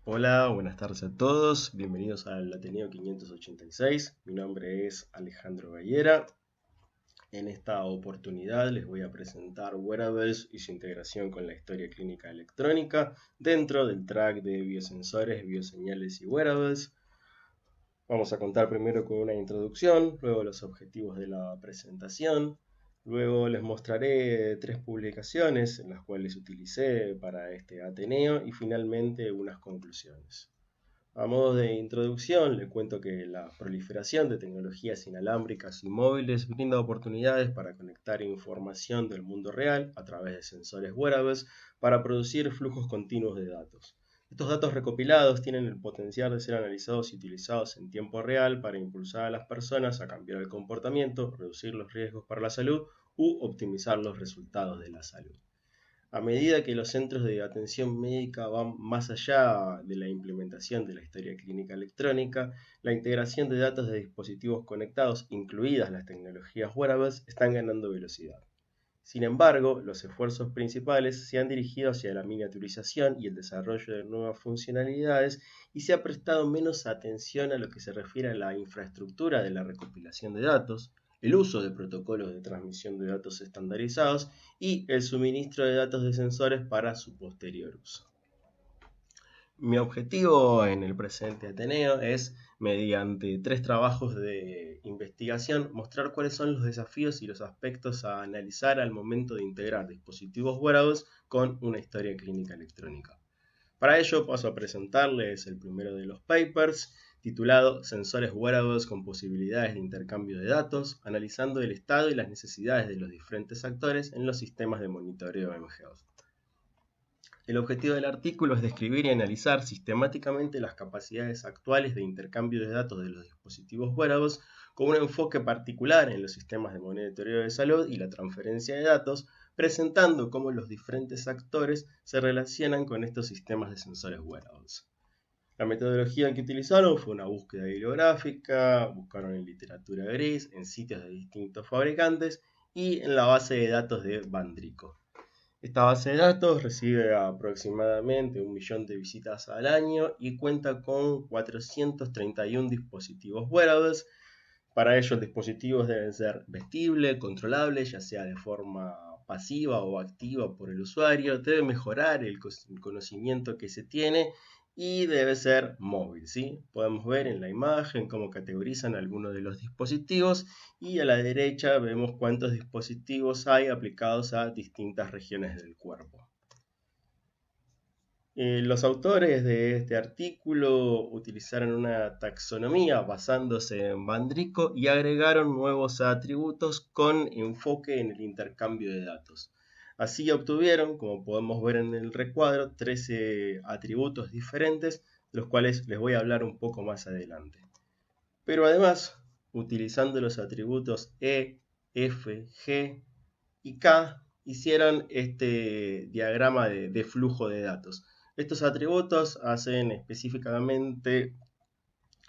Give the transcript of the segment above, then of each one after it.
Hola, buenas tardes a todos, bienvenidos al Ateneo 586. Mi nombre es Alejandro Gayera. En esta oportunidad les voy a presentar wearables y su integración con la historia clínica electrónica dentro del track de biosensores, bioseñales y wearables. Vamos a contar primero con una introducción, luego los objetivos de la presentación. Luego les mostraré 3 publicaciones en las cuales utilicé para este Ateneo y finalmente unas conclusiones. A modo de introducción, le cuento que la proliferación de tecnologías inalámbricas y móviles brinda oportunidades para conectar información del mundo real a través de sensores wearables para producir flujos continuos de datos. Estos datos recopilados tienen el potencial de ser analizados y utilizados en tiempo real para impulsar a las personas a cambiar el comportamiento, reducir los riesgos para la salud u optimizar los resultados de la salud. A medida que los centros de atención médica van más allá de la implementación de la historia clínica electrónica, la integración de datos de dispositivos conectados, incluidas las tecnologías wearables, están ganando velocidad. Sin embargo, los esfuerzos principales se han dirigido hacia la miniaturización y el desarrollo de nuevas funcionalidades y se ha prestado menos atención a lo que se refiere a la infraestructura de la recopilación de datos, el uso de protocolos de transmisión de datos estandarizados y el suministro de datos de sensores para su posterior uso. Mi objetivo en el presente Ateneo es, mediante 3 trabajos de investigación, mostrar cuáles son los desafíos y los aspectos a analizar al momento de integrar dispositivos wearables con una historia clínica electrónica. Para ello paso a presentarles el primero de los papers, titulado Sensores wearables con posibilidades de intercambio de datos, analizando el estado y las necesidades de los diferentes actores en los sistemas de monitoreo mHealth. El objetivo del artículo es describir y analizar sistemáticamente las capacidades actuales de intercambio de datos de los dispositivos wearables con un enfoque particular en los sistemas de monitoreo de salud y la transferencia de datos, presentando cómo los diferentes actores se relacionan con estos sistemas de sensores wearables. La metodología que utilizaron fue una búsqueda bibliográfica, buscaron en literatura gris, en sitios de distintos fabricantes y en la base de datos de Bandrico. Esta base de datos recibe aproximadamente 1 millón de visitas al año y cuenta con 431 dispositivos wearables. Para ello, los dispositivos deben ser vestibles, controlables, ya sea de forma pasiva o activa por el usuario, debe mejorar el conocimiento que se tiene y debe ser móvil, ¿sí? Podemos ver en la imagen cómo categorizan algunos de los dispositivos y a la derecha vemos cuántos dispositivos hay aplicados a distintas regiones del cuerpo. Los autores de este artículo utilizaron una taxonomía basándose en Bandrico y agregaron nuevos atributos con enfoque en el intercambio de datos. Así obtuvieron, como podemos ver en el recuadro, 13 atributos diferentes, de los cuales les voy a hablar un poco más adelante. Pero además, utilizando los atributos E, F, G y K, hicieron este diagrama de flujo de datos. Estos atributos hacen específicamente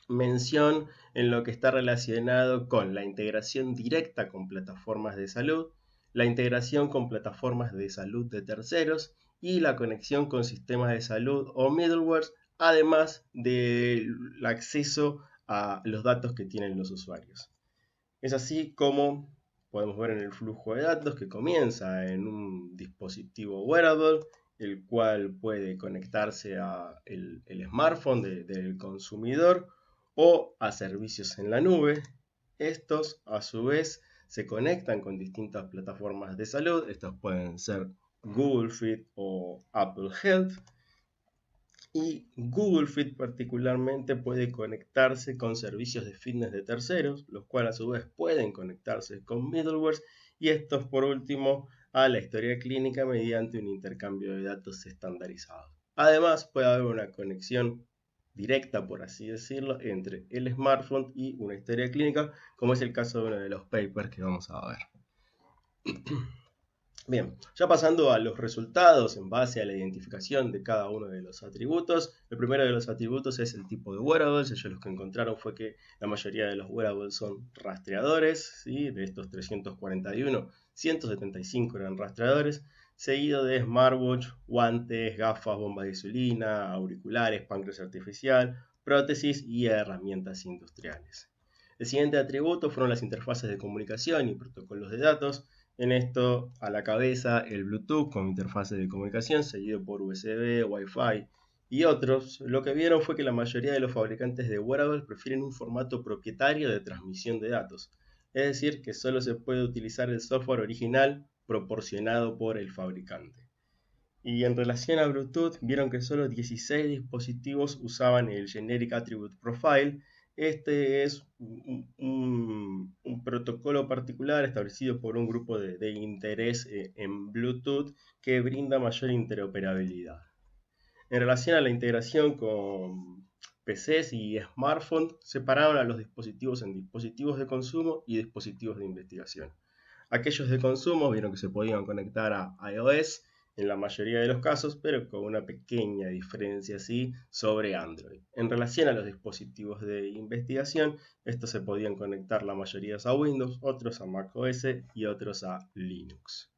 mención en lo que está relacionado con la integración directa con plataformas de salud, la integración con plataformas de salud de terceros y la conexión con sistemas de salud o middlewares, además del acceso a los datos que tienen los usuarios. Es así como podemos ver en el flujo de datos que comienza en un dispositivo wearable, el cual puede conectarse a el smartphone del consumidor o a servicios en la nube. Estos, a su vez, se conectan con distintas plataformas de salud. Estos pueden ser Google Fit o Apple Health. Y Google Fit particularmente puede conectarse con servicios de fitness de terceros, los cuales a su vez pueden conectarse con middlewares y estos por último a la historia clínica mediante un intercambio de datos estandarizado. Además puede haber una conexión directa, por así decirlo, entre el smartphone y una historia clínica, como es el caso de uno de los papers que vamos a ver. Bien, ya pasando a los resultados en base a la identificación de cada uno de los atributos. El primero de los atributos es el tipo de wearables. Ellos lo que encontraron fue que la mayoría de los wearables son rastreadores, ¿sí? De estos 341, 175 eran rastreadores. seguido de smartwatch, guantes, gafas, bombas de insulina, auriculares, páncreas artificial, prótesis y herramientas industriales. El siguiente atributo fueron las interfaces de comunicación y protocolos de datos. En esto, a la cabeza, el Bluetooth como interfase de comunicación, seguido por USB, Wi-Fi y otros. Lo que vieron fue que la mayoría de los fabricantes de wearables prefieren un formato propietario de transmisión de datos. Es decir, que solo se puede utilizar el software original proporcionado por el fabricante. Y en relación a Bluetooth, vieron que solo 16 dispositivos usaban el Generic Attribute Profile. Este es un protocolo particular establecido por un grupo de interés en Bluetooth que brinda mayor interoperabilidad. En relación a la integración con PCs y smartphones, separaron a los dispositivos en dispositivos de consumo y dispositivos de investigación. Aquellos de consumo vieron que se podían conectar a iOS en la mayoría de los casos, pero con una pequeña diferencia así sobre Android. En relación a los dispositivos de investigación, estos se podían conectar la mayoría a Windows, otros a macOS y otros a Linux.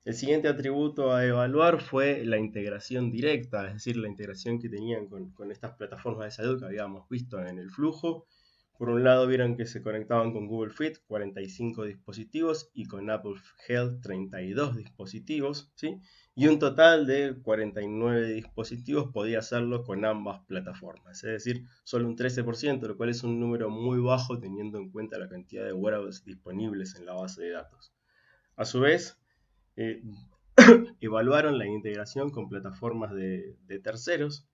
El siguiente atributo a evaluar fue la integración directa, es decir, la integración que tenían con estas plataformas de salud que habíamos visto en el flujo. Por un lado vieron que se conectaban con Google Fit 45 dispositivos y con Apple Health 32 dispositivos, ¿sí? Y un total de 49 dispositivos podía hacerlo con ambas plataformas, es decir, solo un 13%, lo cual es un número muy bajo teniendo en cuenta la cantidad de wearables disponibles en la base de datos. A su vez, evaluaron la integración con plataformas de terceros,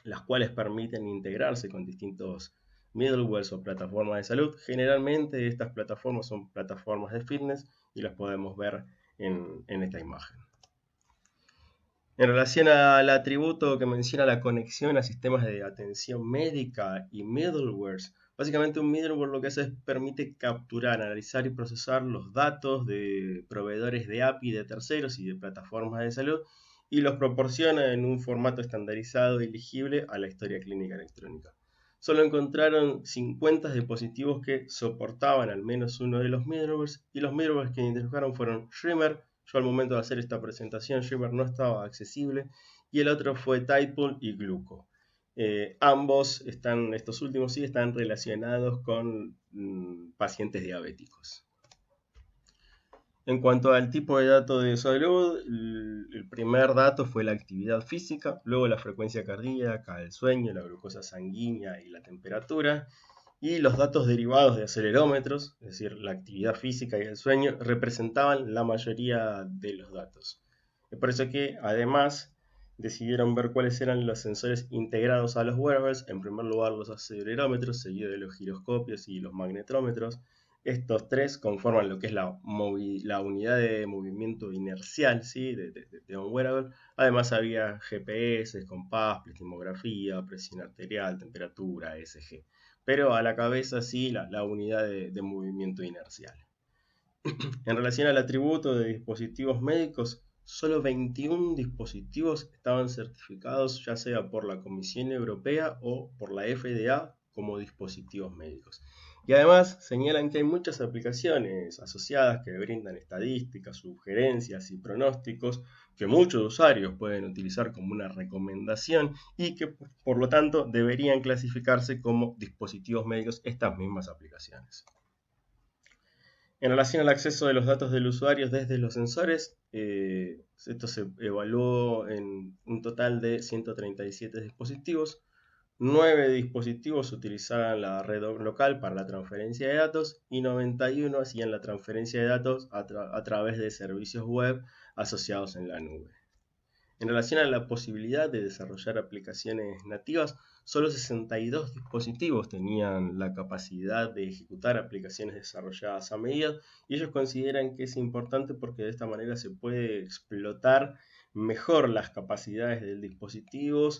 las cuales permiten integrarse con distintos middlewares o plataformas de salud. Generalmente estas plataformas son plataformas de fitness y las podemos ver en esta imagen. En relación al atributo que menciona la conexión a sistemas de atención médica y middlewares, básicamente un middleware lo que hace es permite capturar, analizar y procesar los datos de proveedores de API de terceros y de plataformas de salud y los proporciona en un formato estandarizado y legible a la historia clínica electrónica. Solo encontraron 50 dispositivos que soportaban al menos uno de los middlewares y los middlewares que identificaron fueron Shimmer. Yo al momento de hacer esta presentación Shimmer no estaba accesible y el otro fue Tidepool y Gluco. Ambos estos últimos sí están relacionados con pacientes diabéticos. En cuanto al tipo de dato de salud, el primer dato fue la actividad física, luego la frecuencia cardíaca, el sueño, la glucosa sanguínea y la temperatura, y los datos derivados de acelerómetros, es decir, la actividad física y el sueño, representaban la mayoría de los datos. Es por eso que, además, decidieron ver cuáles eran los sensores integrados a los wearables. En primer lugar, los acelerómetros, seguido de los giroscopios y los magnetrómetros. Estos tres conforman lo que es la unidad de movimiento inercial, ¿sí? de un wearable. Además había GPS, compás, plethysmografía, presión arterial, temperatura, ECG. Pero a la cabeza sí la unidad de movimiento inercial. En relación al atributo de dispositivos médicos, solo 21 dispositivos estaban certificados ya sea por la Comisión Europea o por la FDA como dispositivos médicos. Y además señalan que hay muchas aplicaciones asociadas que brindan estadísticas, sugerencias y pronósticos que muchos usuarios pueden utilizar como una recomendación y que por lo tanto deberían clasificarse como dispositivos médicos estas mismas aplicaciones. En relación al acceso de los datos del usuario desde los sensores, esto se evaluó en un total de 137 dispositivos. 9 dispositivos utilizaban la red local para la transferencia de datos y 91 hacían la transferencia de datos a través de servicios web asociados en la nube. En relación a la posibilidad de desarrollar aplicaciones nativas, solo 62 dispositivos tenían la capacidad de ejecutar aplicaciones desarrolladas a medida y ellos consideran que es importante porque de esta manera se puede explotar mejor las capacidades del dispositivo,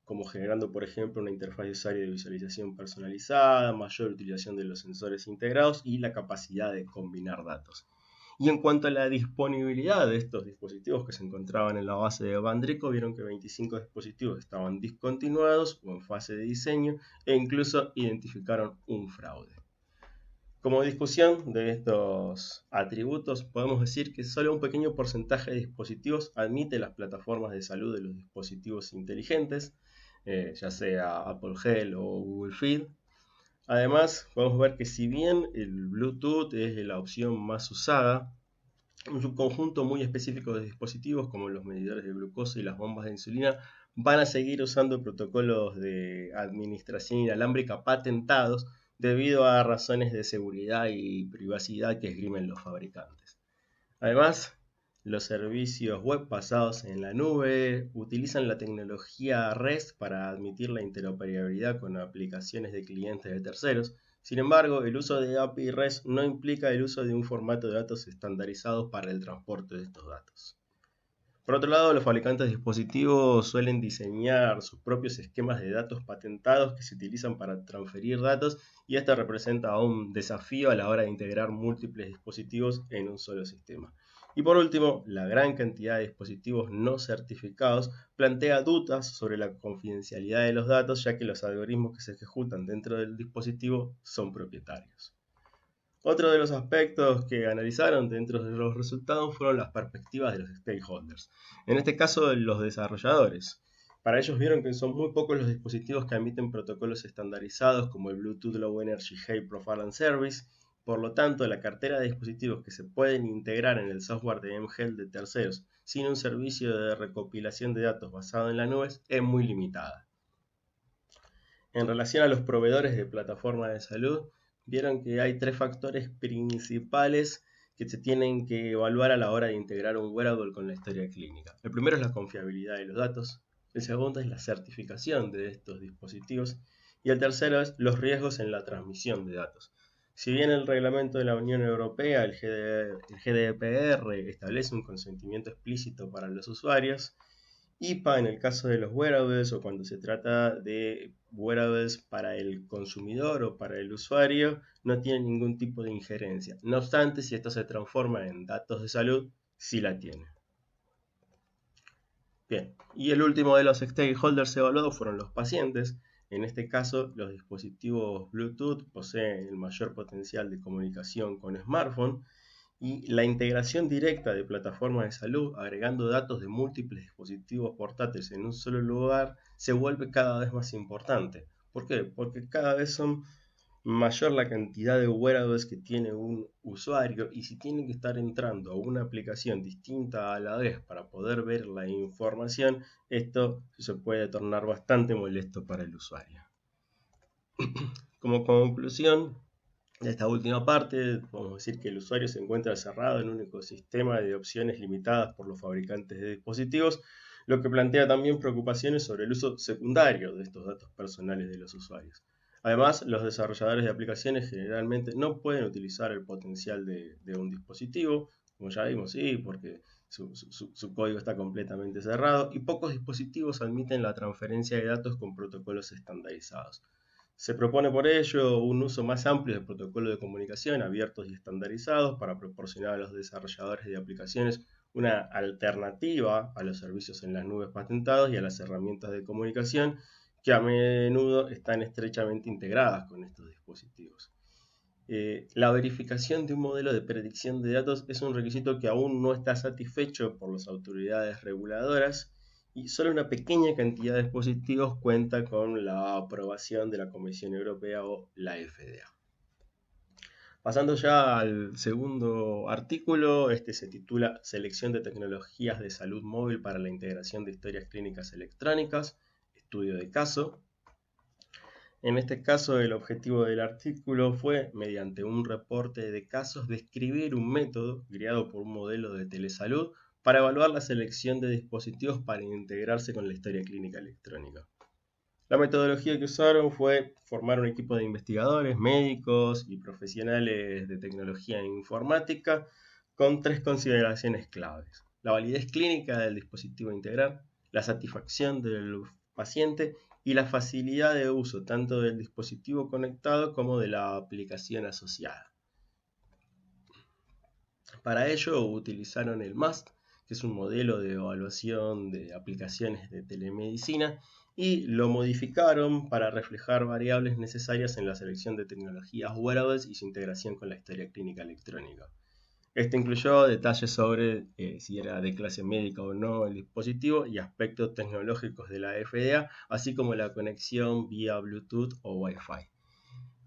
como generando por ejemplo una interfaz de usuario de visualización personalizada, mayor utilización de los sensores integrados y la capacidad de combinar datos. Y en cuanto a la disponibilidad de estos dispositivos que se encontraban en la base de Bandrico, vieron que 25 dispositivos estaban discontinuados o en fase de diseño e incluso identificaron un fraude. Como discusión de estos atributos, podemos decir que solo un pequeño porcentaje de dispositivos admite las plataformas de salud de los dispositivos inteligentes, ya sea Apple Health o Google Fit. Además, podemos ver que si bien el Bluetooth es la opción más usada, un subconjunto muy específico de dispositivos como los medidores de glucosa y las bombas de insulina van a seguir usando protocolos de administración inalámbrica patentados debido a razones de seguridad y privacidad que esgrimen los fabricantes. Además, los servicios web basados en la nube utilizan la tecnología REST para admitir la interoperabilidad con aplicaciones de clientes de terceros. Sin embargo, el uso de API REST no implica el uso de un formato de datos estandarizado para el transporte de estos datos. Por otro lado, los fabricantes de dispositivos suelen diseñar sus propios esquemas de datos patentados que se utilizan para transferir datos, y esto representa un desafío a la hora de integrar múltiples dispositivos en un solo sistema. Y por último, la gran cantidad de dispositivos no certificados plantea dudas sobre la confidencialidad de los datos, ya que los algoritmos que se ejecutan dentro del dispositivo son propietarios. Otro de los aspectos que analizaron dentro de los resultados fueron las perspectivas de los stakeholders, en este caso los desarrolladores. Para ellos vieron que son muy pocos los dispositivos que admiten protocolos estandarizados como el Bluetooth Low Energy High Profile and Service. Por lo tanto, la cartera de dispositivos que se pueden integrar en el software de mHealth de terceros sin un servicio de recopilación de datos basado en la nube es muy limitada. En relación a los proveedores de plataformas de salud, vieron que hay tres factores principales que se tienen que evaluar a la hora de integrar un wearable con la historia clínica. El primero es la confiabilidad de los datos, el segundo es la certificación de estos dispositivos y el tercero es los riesgos en la transmisión de datos. Si bien el reglamento de la Unión Europea, el GDPR, establece un consentimiento explícito para los usuarios, IPA en el caso de los wearables o cuando se trata de wearables para el consumidor o para el usuario no tiene ningún tipo de injerencia. No obstante, si esto se transforma en datos de salud, sí la tiene. Bien, y el último de los stakeholders evaluados fueron los pacientes. En este caso, los dispositivos Bluetooth poseen el mayor potencial de comunicación con smartphone, y la integración directa de plataformas de salud, agregando datos de múltiples dispositivos portátiles en un solo lugar, se vuelve cada vez más importante. ¿Por qué? Porque cada vez son mayor la cantidad de wearables que tiene un usuario, y si tiene que estar entrando a una aplicación distinta a la vez para poder ver la información, esto se puede tornar bastante molesto para el usuario. Como conclusión de esta última parte, podemos decir que el usuario se encuentra cerrado en un ecosistema de opciones limitadas por los fabricantes de dispositivos, lo que plantea también preocupaciones sobre el uso secundario de estos datos personales de los usuarios. Además, los desarrolladores de aplicaciones generalmente no pueden utilizar el potencial de un dispositivo, como ya vimos, sí, porque su código está completamente cerrado, y pocos dispositivos admiten la transferencia de datos con protocolos estandarizados. Se propone por ello un uso más amplio de protocolos de comunicación abiertos y estandarizados para proporcionar a los desarrolladores de aplicaciones una alternativa a los servicios en las nubes patentados y a las herramientas de comunicación que a menudo están estrechamente integradas con estos dispositivos. La verificación de un modelo de predicción de datos es un requisito que aún no está satisfecho por las autoridades reguladoras, y solo una pequeña cantidad de dispositivos cuenta con la aprobación de la Comisión Europea o la FDA. Pasando ya al segundo artículo, este se titula Selección de tecnologías de salud móvil para la integración de historias clínicas electrónicas, estudio de caso. En este caso, el objetivo del artículo fue, mediante un reporte de casos, describir un método creado por un modelo de telesalud para evaluar la selección de dispositivos para integrarse con la historia clínica electrónica. La metodología que usaron fue formar un equipo de investigadores, médicos y profesionales de tecnología e informática con tres consideraciones claves: la validez clínica del dispositivo a integrar, la satisfacción del paciente y la facilidad de uso tanto del dispositivo conectado como de la aplicación asociada. Para ello utilizaron el MAST, que es un modelo de evaluación de aplicaciones de telemedicina, y lo modificaron para reflejar variables necesarias en la selección de tecnologías wearables y su integración con la historia clínica electrónica. Este incluyó detalles sobre si era de clase médica o no el dispositivo y aspectos tecnológicos de la FDA, así como la conexión vía Bluetooth o Wi-Fi.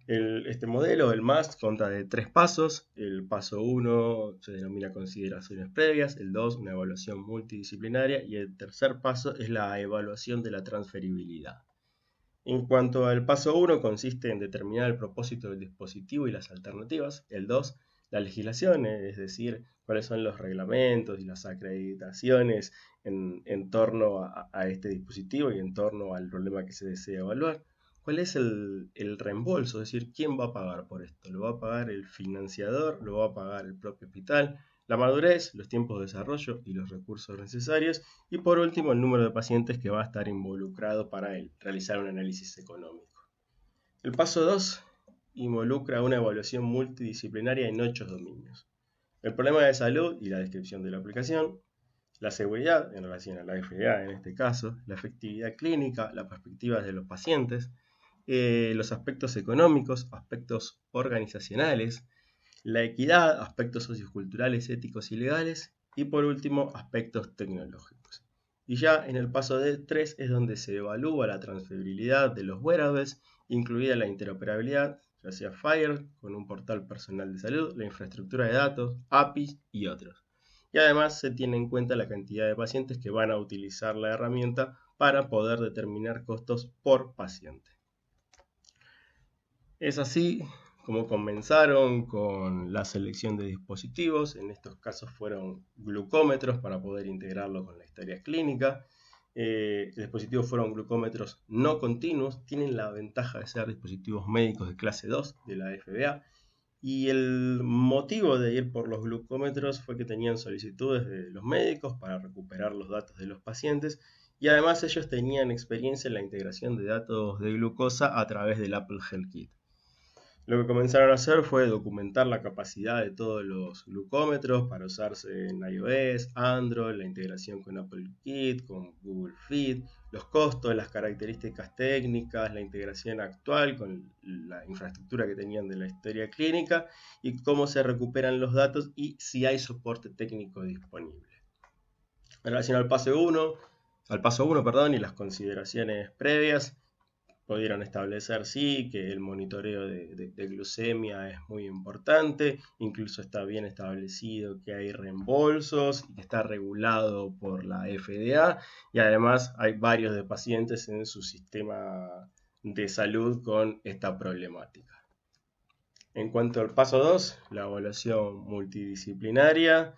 Este modelo, el MAST, consta de 3 pasos. El paso 1 se denomina consideraciones previas, el 2 una evaluación multidisciplinaria y el tercer paso es la evaluación de la transferibilidad. En cuanto al paso 1, consiste en determinar el propósito del dispositivo y las alternativas. El 2, la legislación, es decir, cuáles son los reglamentos y las acreditaciones en torno a este dispositivo y en torno al problema que se desea evaluar. ¿Cuál es el reembolso? Es decir, ¿quién va a pagar por esto? ¿Lo va a pagar el financiador? ¿Lo va a pagar el propio hospital? La madurez, los tiempos de desarrollo y los recursos necesarios. Y por último, el número de pacientes que va a estar involucrado para realizar un análisis económico. El paso 2 involucra una evaluación multidisciplinaria en 8 dominios. El problema de salud y la descripción de la aplicación, la seguridad en relación a la FDA en este caso, la efectividad clínica, las perspectivas de los pacientes, los aspectos económicos, aspectos organizacionales, la equidad, aspectos socioculturales, éticos y legales, y por último, aspectos tecnológicos. Y ya en el paso de 3 es donde se evalúa la transferibilidad de los wearables, incluida la interoperabilidad, ya sea FHIR, con un portal personal de salud, la infraestructura de datos, APIs y otros. Y además se tiene en cuenta la cantidad de pacientes que van a utilizar la herramienta para poder determinar costos por paciente. Es así como comenzaron con la selección de dispositivos. En estos casos fueron glucómetros para poder integrarlo con la historia clínica. Los dispositivos fueron glucómetros no continuos, tienen la ventaja de ser dispositivos médicos de clase 2 de la FDA. Y el motivo de ir por los glucómetros fue que tenían solicitudes de los médicos para recuperar los datos de los pacientes y además ellos tenían experiencia en la integración de datos de glucosa a través del Apple Health Kit. Lo que comenzaron a hacer fue documentar la capacidad de todos los glucómetros para usarse en iOS, Android, la integración con Apple Kit, con Google Fit, los costos, las características técnicas, la integración actual con la infraestructura que tenían de la historia clínica y cómo se recuperan los datos y si hay soporte técnico disponible. En relación al paso 1, y las consideraciones previas, pudieron establecer sí que el monitoreo de glucemia es muy importante, incluso está bien establecido que hay reembolsos y que está regulado por la FDA y además hay varios de pacientes en su sistema de salud con esta problemática. En cuanto al paso 2, la evaluación multidisciplinaria,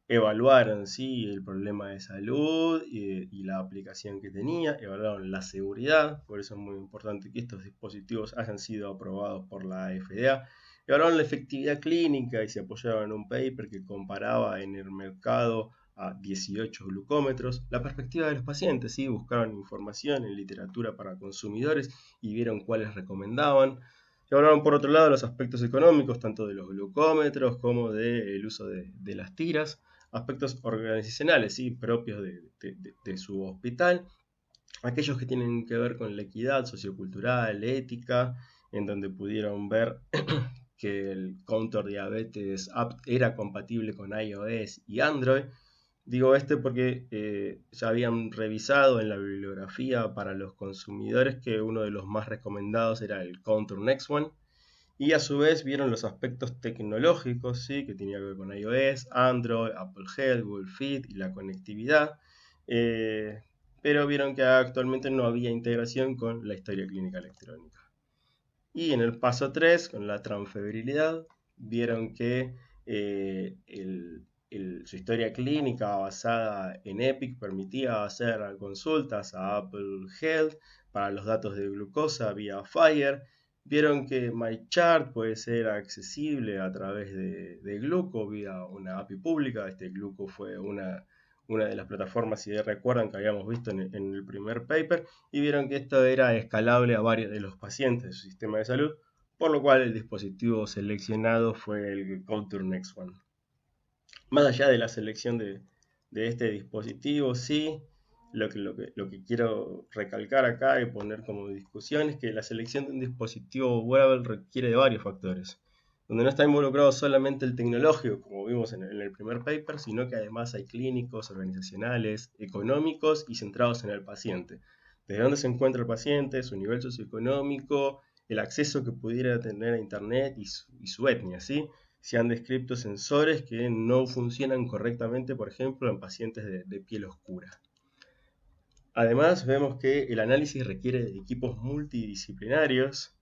evaluaron ¿sí? el problema de salud y la aplicación que tenía, evaluaron la seguridad, por eso es muy importante que estos dispositivos hayan sido aprobados por la FDA, evaluaron la efectividad clínica y se apoyaron en un paper que comparaba en el mercado a 18 glucómetros, la perspectiva de los pacientes, ¿sí? Buscaron información en literatura para consumidores y vieron cuáles recomendaban. Y hablaron por otro lado los aspectos económicos, tanto de los glucómetros como del uso de las tiras, aspectos organizacionales, ¿sí? propios de su hospital, aquellos que tienen que ver con la equidad sociocultural, ética, en donde pudieron ver que el Counter Diabetes App era compatible con iOS y Android. Digo porque ya habían revisado en la bibliografía para los consumidores que uno de los más recomendados era el Contour Next One. Y a su vez vieron los aspectos tecnológicos, ¿sí? que tenía que ver con iOS, Android, Apple Health, Google Fit y la conectividad. Pero vieron que actualmente no había integración con la historia clínica electrónica. Y en el paso 3, con la transferibilidad, vieron que su historia clínica basada en Epic permitía hacer consultas a Apple Health para los datos de glucosa vía FHIR. Vieron que MyChart puede ser accesible a través de Gluco vía una API pública. Gluco fue una de las plataformas, si recuerdan, que habíamos visto en el primer paper, y vieron que esto era escalable a varios de los pacientes de su sistema de salud, por lo cual el dispositivo seleccionado fue el Contour Next One. Más allá de la selección de este dispositivo, sí, lo que quiero recalcar acá y poner como discusión es que la selección de un dispositivo wearable requiere de varios factores, donde no está involucrado solamente el tecnológico, como vimos en el primer paper, sino que además hay clínicos, organizacionales, económicos y centrados en el paciente. Desde dónde se encuentra el paciente, su nivel socioeconómico, el acceso que pudiera tener a Internet y su etnia, ¿sí? Se han descrito sensores que no funcionan correctamente, por ejemplo, en pacientes de piel oscura. Además, vemos que el análisis requiere de equipos multidisciplinarios,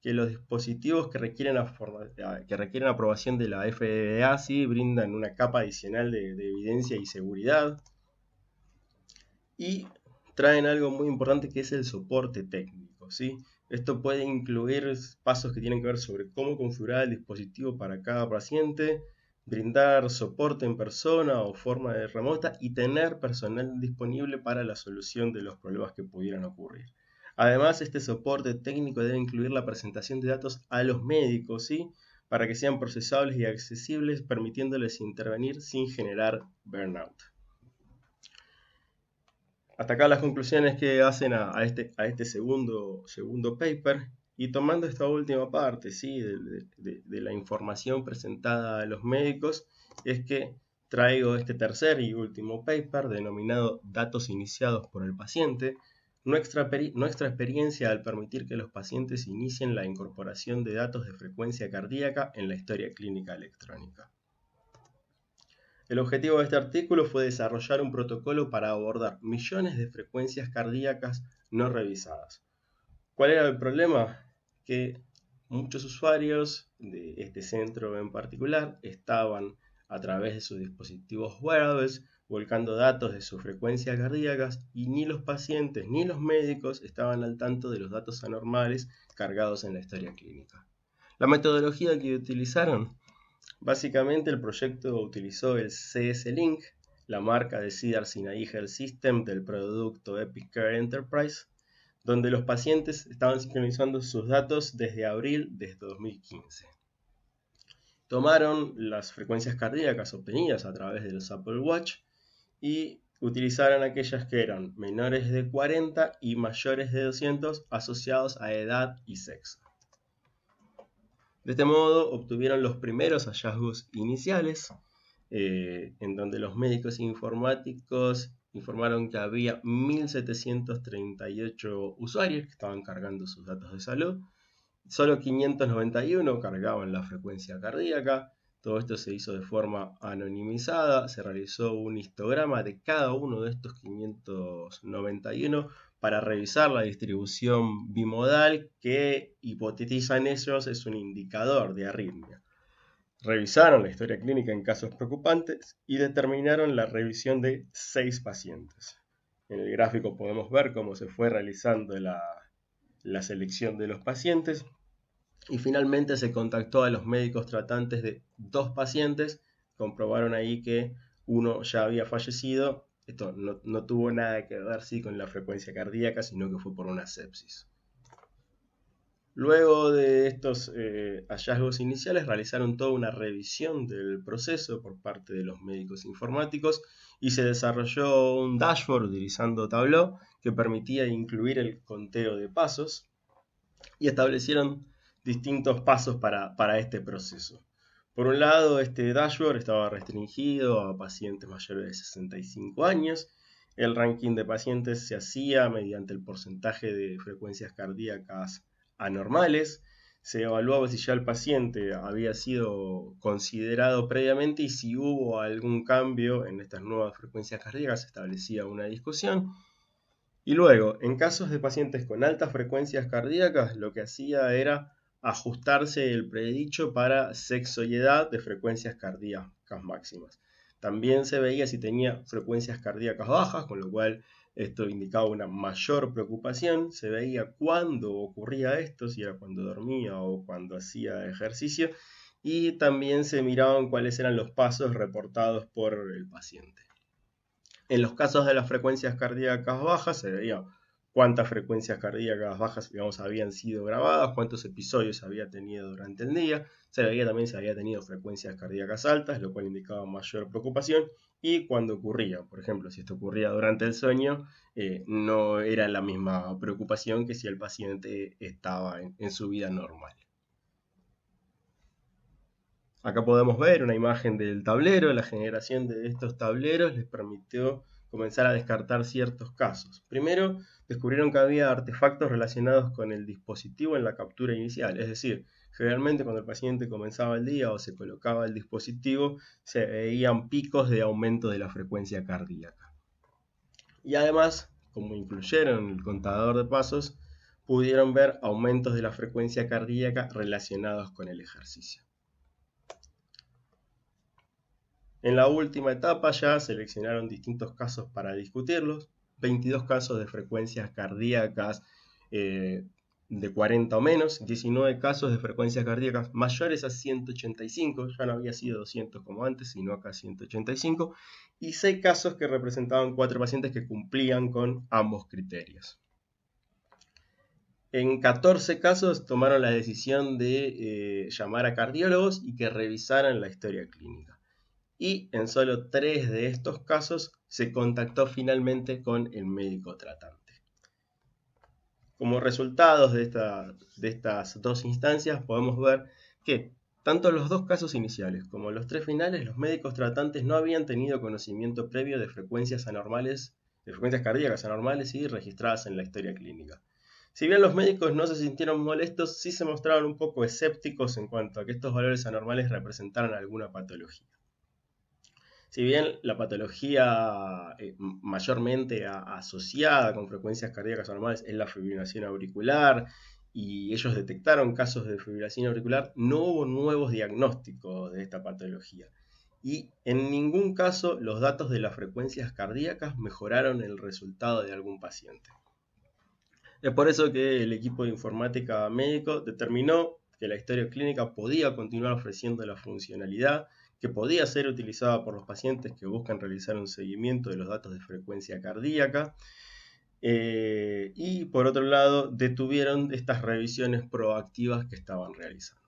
que los dispositivos que requieren aprobación de la FDA ¿sí? Brindan una capa adicional de evidencia y seguridad, y traen algo muy importante que es el soporte técnico, ¿sí? Esto puede incluir pasos que tienen que ver sobre cómo configurar el dispositivo para cada paciente, brindar soporte en persona o forma de remota y tener personal disponible para la solución de los problemas que pudieran ocurrir. Además, este soporte técnico debe incluir la presentación de datos a los médicos, ¿sí? Para que sean procesables y accesibles, permitiéndoles intervenir sin generar burnout. Hasta acá las conclusiones que hacen a este segundo paper, y tomando esta última parte ¿sí? de la información presentada a los médicos, es que traigo este tercer y último paper denominado Datos iniciados por el paciente, nuestra experiencia al permitir que los pacientes inicien la incorporación de datos de frecuencia cardíaca en la historia clínica electrónica. El objetivo de este artículo fue desarrollar un protocolo para abordar millones de frecuencias cardíacas no revisadas. ¿Cuál era el problema? Que muchos usuarios de este centro en particular estaban a través de sus dispositivos wearables volcando datos de sus frecuencias cardíacas y ni los pacientes ni los médicos estaban al tanto de los datos anormales cargados en la historia clínica. La metodología que utilizaron: básicamente el proyecto utilizó el CS-Link, la marca de Cedars-Sinai Health System del producto Epic Care Enterprise, donde los pacientes estaban sincronizando sus datos desde abril de 2015. Tomaron las frecuencias cardíacas obtenidas a través de los Apple Watch y utilizaron aquellas que eran menores de 40 y mayores de 200 asociados a edad y sexo. De este modo obtuvieron los primeros hallazgos iniciales, en donde los médicos informáticos informaron que había 1.738 usuarios que estaban cargando sus datos de salud. Solo 591 cargaban la frecuencia cardíaca. Todo esto se hizo de forma anonimizada. Se realizó un histograma de cada uno de estos 591 para revisar la distribución bimodal que hipotetizan ellos es un indicador de arritmia. Revisaron la historia clínica en casos preocupantes y determinaron la revisión de 6 pacientes. En el gráfico podemos ver cómo se fue realizando la selección de los pacientes, y finalmente se contactó a los médicos tratantes de 2 pacientes. Comprobaron ahí que uno ya había fallecido. Esto no tuvo nada que ver ¿sí? con la frecuencia cardíaca, sino que fue por una sepsis. Luego de estos hallazgos iniciales, realizaron toda una revisión del proceso por parte de los médicos informáticos y se desarrolló un dashboard utilizando Tableau que permitía incluir el conteo de pasos, y establecieron distintos pasos para este proceso. Por un lado, este dashboard estaba restringido a pacientes mayores de 65 años. El ranking de pacientes se hacía mediante el porcentaje de frecuencias cardíacas anormales. Se evaluaba si ya el paciente había sido considerado previamente y si hubo algún cambio en estas nuevas frecuencias cardíacas se establecía una discusión. Y luego, en casos de pacientes con altas frecuencias cardíacas, lo que hacía era ajustarse el predicho para sexo y edad de frecuencias cardíacas máximas. También se veía si tenía frecuencias cardíacas bajas, con lo cual esto indicaba una mayor preocupación. Se veía cuándo ocurría esto, si era cuando dormía o cuando hacía ejercicio, y también se miraban cuáles eran los pasos reportados por el paciente. En los casos de las frecuencias cardíacas bajas se veía cuántas frecuencias cardíacas bajas, digamos, habían sido grabadas, cuántos episodios había tenido durante el día. Se veía también si había tenido frecuencias cardíacas altas, lo cual indicaba mayor preocupación. Y cuando ocurría, por ejemplo, si esto ocurría durante el sueño, no era la misma preocupación que si el paciente estaba en su vida normal. Acá podemos ver una imagen del tablero. La generación de estos tableros les permitió comenzar a descartar ciertos casos. Primero, descubrieron que había artefactos relacionados con el dispositivo en la captura inicial, es decir, generalmente cuando el paciente comenzaba el día o se colocaba el dispositivo, se veían picos de aumento de la frecuencia cardíaca. Y además, como incluyeron el contador de pasos, pudieron ver aumentos de la frecuencia cardíaca relacionados con el ejercicio. En la última etapa ya seleccionaron distintos casos para discutirlos, 22 casos de frecuencias cardíacas de 40 o menos, 19 casos de frecuencias cardíacas mayores a 185, ya no había sido 200 como antes, sino acá 185, y 6 casos que representaban 4 pacientes que cumplían con ambos criterios. En 14 casos tomaron la decisión de llamar a cardiólogos y que revisaran la historia clínica. Y en solo 3 de estos casos se contactó finalmente con el médico tratante. Como resultados de estas 2 instancias podemos ver que tanto los 2 casos iniciales como los 3 finales, los médicos tratantes no habían tenido conocimiento previo de frecuencias anormales, de frecuencias cardíacas anormales y registradas en la historia clínica. Si bien los médicos no se sintieron molestos, sí se mostraron un poco escépticos en cuanto a que estos valores anormales representaran alguna patología. Si bien la patología mayormente asociada con frecuencias cardíacas anormales es la fibrilación auricular, y ellos detectaron casos de fibrilación auricular, no hubo nuevos diagnósticos de esta patología. Y en ningún caso los datos de las frecuencias cardíacas mejoraron el resultado de algún paciente. Es por eso que el equipo de informática médico determinó que la historia clínica podía continuar ofreciendo la funcionalidad que podía ser utilizada por los pacientes que buscan realizar un seguimiento de los datos de frecuencia cardíaca, y por otro lado detuvieron estas revisiones proactivas que estaban realizando.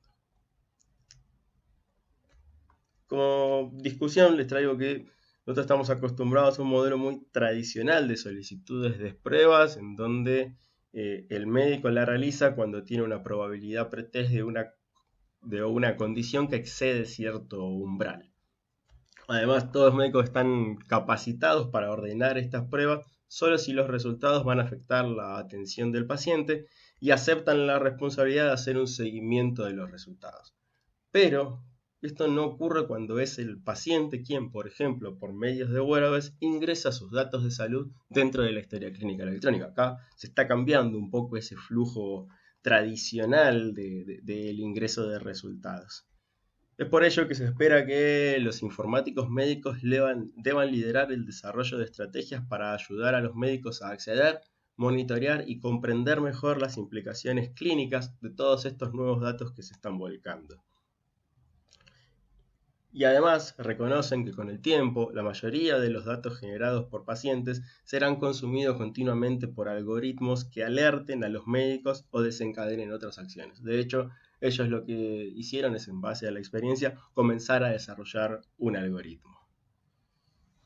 Como discusión les traigo que nosotros estamos acostumbrados a un modelo muy tradicional de solicitudes de pruebas en donde el médico la realiza cuando tiene una probabilidad pretest de una condición que excede cierto umbral. Además, todos los médicos están capacitados para ordenar estas pruebas solo si los resultados van a afectar la atención del paciente y aceptan la responsabilidad de hacer un seguimiento de los resultados. Pero esto no ocurre cuando es el paciente quien, por ejemplo, por medios de wearables, ingresa sus datos de salud dentro de la historia clínica electrónica. Acá se está cambiando un poco ese flujo tradicional del ingreso de resultados. Es por ello que se espera que los informáticos médicos deban liderar el desarrollo de estrategias para ayudar a los médicos a acceder, monitorear y comprender mejor las implicaciones clínicas de todos estos nuevos datos que se están volcando. Y además reconocen que con el tiempo la mayoría de los datos generados por pacientes serán consumidos continuamente por algoritmos que alerten a los médicos o desencadenen otras acciones. De hecho, ellos lo que hicieron es, en base a la experiencia, comenzar a desarrollar un algoritmo.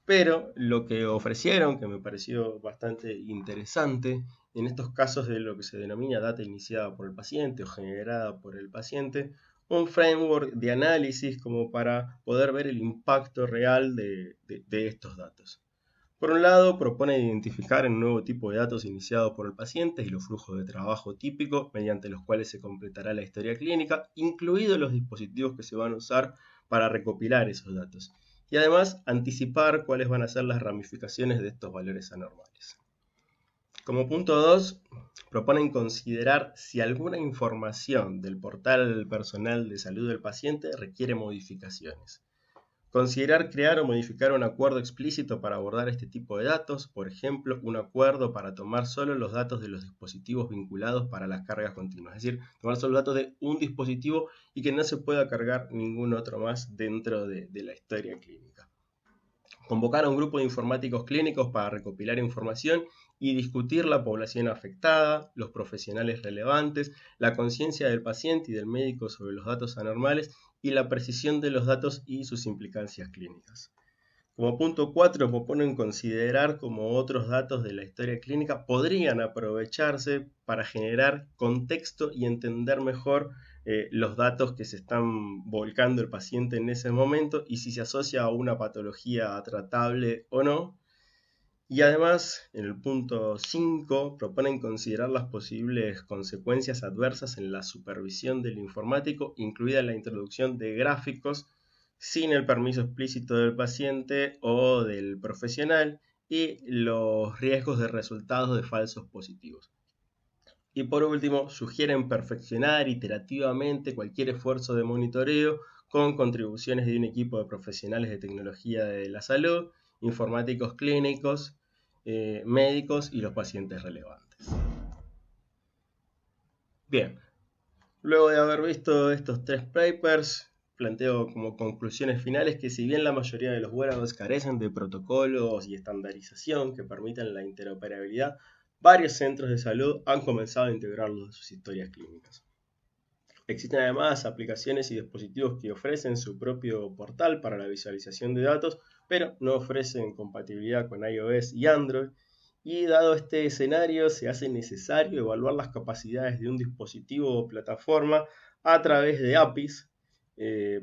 Pero lo que ofrecieron, que me pareció bastante interesante, en estos casos de lo que se denomina data iniciada por el paciente o generada por el paciente, un framework de análisis como para poder ver el impacto real de estos datos. Por un lado, propone identificar el nuevo tipo de datos iniciados por el paciente y los flujos de trabajo típicos mediante los cuales se completará la historia clínica, incluidos los dispositivos que se van a usar para recopilar esos datos. Y además, anticipar cuáles van a ser las ramificaciones de estos valores anormales. Como punto 2, proponen considerar si alguna información del portal personal de salud del paciente requiere modificaciones. Considerar crear o modificar un acuerdo explícito para abordar este tipo de datos, por ejemplo, un acuerdo para tomar solo los datos de los dispositivos vinculados para las cargas continuas, es decir, tomar solo los datos de un dispositivo y que no se pueda cargar ningún otro más dentro de la historia clínica. Convocar a un grupo de informáticos clínicos para recopilar información y discutir la población afectada, los profesionales relevantes, la conciencia del paciente y del médico sobre los datos anormales y la precisión de los datos y sus implicancias clínicas. Como punto 4 proponen considerar cómo otros datos de la historia clínica podrían aprovecharse para generar contexto y entender mejor los datos que se están volcando el paciente en ese momento y si se asocia a una patología tratable o no. Y además, en el punto 5, proponen considerar las posibles consecuencias adversas en la supervisión del informático, incluida la introducción de gráficos sin el permiso explícito del paciente o del profesional y los riesgos de resultados de falsos positivos. Y por último, sugieren perfeccionar iterativamente cualquier esfuerzo de monitoreo con contribuciones de un equipo de profesionales de tecnología de la salud, informáticos clínicos, médicos y los pacientes relevantes. Bien, luego de haber visto estos 3 papers, planteo como conclusiones finales que si bien la mayoría de los wearables carecen de protocolos y estandarización que permitan la interoperabilidad, varios centros de salud han comenzado a integrarlos en sus historias clínicas. Existen además aplicaciones y dispositivos que ofrecen su propio portal para la visualización de datos, pero no ofrecen compatibilidad con iOS y Android. Y dado este escenario, se hace necesario evaluar las capacidades de un dispositivo o plataforma a través de APIs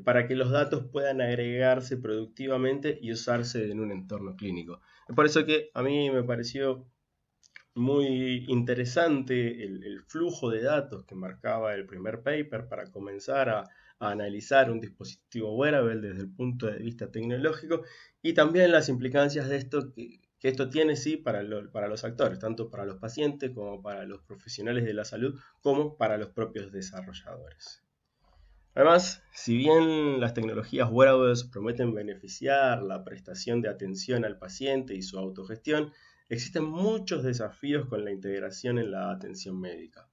para que los datos puedan agregarse productivamente y usarse en un entorno clínico. Es por eso que a mí me pareció muy interesante el flujo de datos que marcaba el primer paper para comenzar a analizar un dispositivo wearable desde el punto de vista tecnológico y también las implicancias de esto que esto tiene sí para los actores, tanto para los pacientes como para los profesionales de la salud, como para los propios desarrolladores. Además, si bien las tecnologías wearables prometen beneficiar la prestación de atención al paciente y su autogestión, existen muchos desafíos con la integración en la atención médica.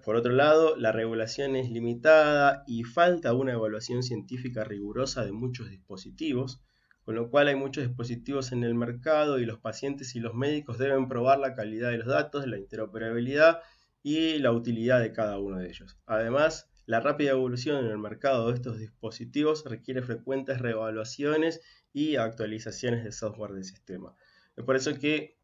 Por otro lado, la regulación es limitada y falta una evaluación científica rigurosa de muchos dispositivos, con lo cual hay muchos dispositivos en el mercado y los pacientes y los médicos deben probar la calidad de los datos, la interoperabilidad y la utilidad de cada uno de ellos. Además, la rápida evolución en el mercado de estos dispositivos requiere frecuentes reevaluaciones y actualizaciones de software del sistema. Es por eso que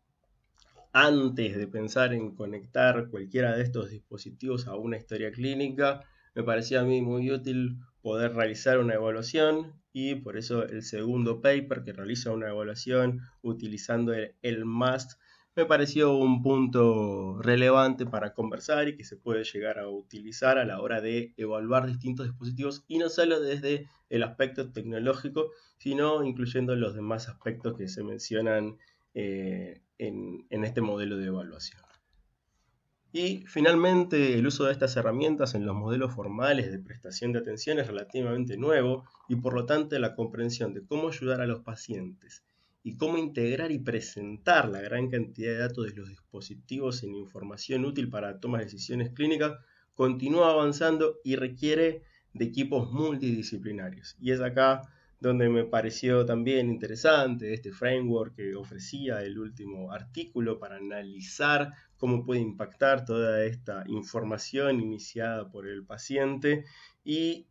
antes de pensar en conectar cualquiera de estos dispositivos a una historia clínica, me parecía a mí muy útil poder realizar una evaluación y por eso el segundo paper que realiza una evaluación utilizando el MAST me pareció un punto relevante para conversar y que se puede llegar a utilizar a la hora de evaluar distintos dispositivos y no solo desde el aspecto tecnológico, sino incluyendo los demás aspectos que se mencionan en este modelo de evaluación. Y finalmente, el uso de estas herramientas en los modelos formales de prestación de atención es relativamente nuevo y por lo tanto la comprensión de cómo ayudar a los pacientes y cómo integrar y presentar la gran cantidad de datos de los dispositivos en información útil para tomar decisiones clínicas continúa avanzando y requiere de equipos multidisciplinarios. Y es acá donde me pareció también interesante este framework que ofrecía el último artículo para analizar cómo puede impactar toda esta información iniciada por el paciente y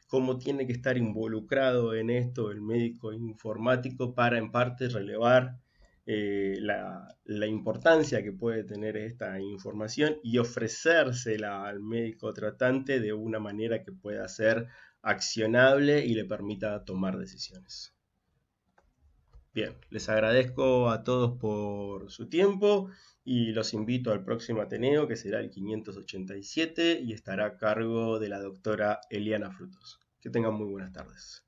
cómo tiene que estar involucrado en esto el médico informático para en parte relevar la importancia que puede tener esta información y ofrecérsela al médico tratante de una manera que pueda ser accionable y le permita tomar decisiones. Bien, les agradezco a todos por su tiempo y los invito al próximo Ateneo, que será el 587 y estará a cargo de la doctora Eliana Frutos. Que tengan muy buenas tardes.